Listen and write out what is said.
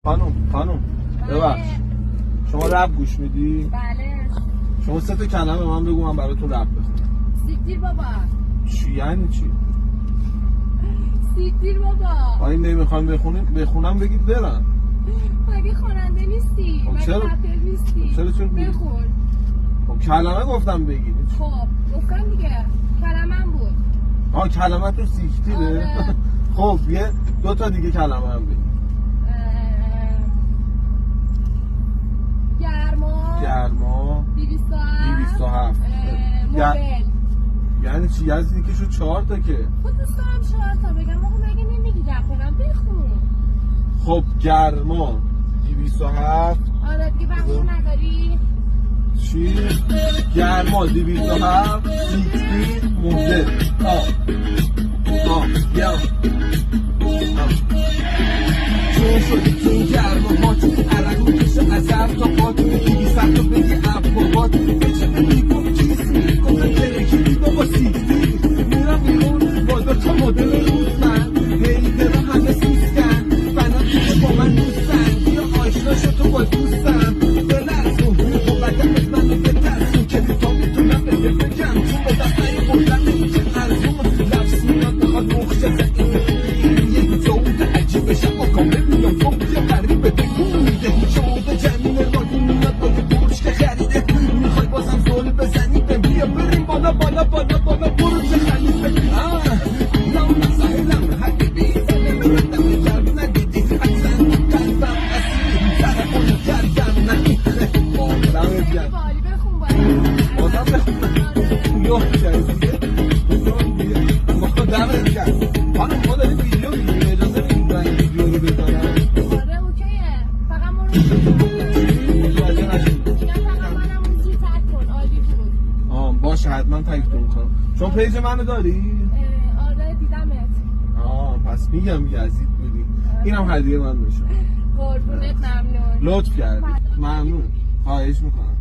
خانم ببخش، شما رپ گوش میدی؟ بله. شما 3 تا کلمه من بگو، من براتون رپ بخونم. سیکتیر بابا. چی یعنی چی؟ سیکتیر بابا. آیا نمیخوام بخونم بگید برم. مگه خواننده نیستی؟ مگه چرا؟ رپر نیستی؟ چرا بخون. خب کلمه گفتم بگید. خب گفتم دیگه کلمه‌ام بود. کلمه تو سیکتیره؟ آره. خب 2 تا دیگه کلمه هم بگید. گرما 207 مبل. یعنی چی؟ یعنی که شو 4 تا که خود دوست دارم 4 تا بگم. آقا مگه نمیگی رپرم؟ بخون. خب گرما 207. آره دیگه بقیه نداری؟ چی؟ گرما 207 سیکتیر مبل. بیا چون شدی تو این گرما ها، تو عرق میکشه از هر تا پا، تو میگی سر تو بگی ابوابات، بچه میگم کیسی گفتن ترکی بابا سیکتیر. میرم بیرون با 2 تا مدل روزن، هیدر همه سیسکن بنا دیگه با من دوستن، بیا آشنا شد تو با دوستم بلرزون با بدنت منو بترسون که تا میتونم بده بگم، چون به دفتری بردن نمیشه ارزون، لفظ میاد بخواد مخشه یک زود عجیب شما کامل میان فوق یا غریبه بگون میده شعوب جنین رادی میاد با یه برش که خریده، میخوای بازم زول بزنی بیا بریم بالا بالا بالا بالا برش خلیفه. نه مسائلم حقیقی زنه میردم جرب ندیدی حسن قلبم اسیر سر اونو کردم نمیخه دمت گرم. بخون باید بازم بخونم یه جایزیه دمت گرم. خانم ما داریم ویدیو میگیریم، اجازه میدیم با این ویدیو رو بزنم؟ آره اوکیه. فقط ما رو متوجه نشدم. میگم فقط منم اون چیز تک کن. عالی بود. باشه حتما تکتون میکنم. شما پیج منو داری؟ آره دیدمت. پس میگم یزید بودی. اینم هدیه من بشم. قربونت ممنون. لطف کردی. ممنون. خواهش میکنم.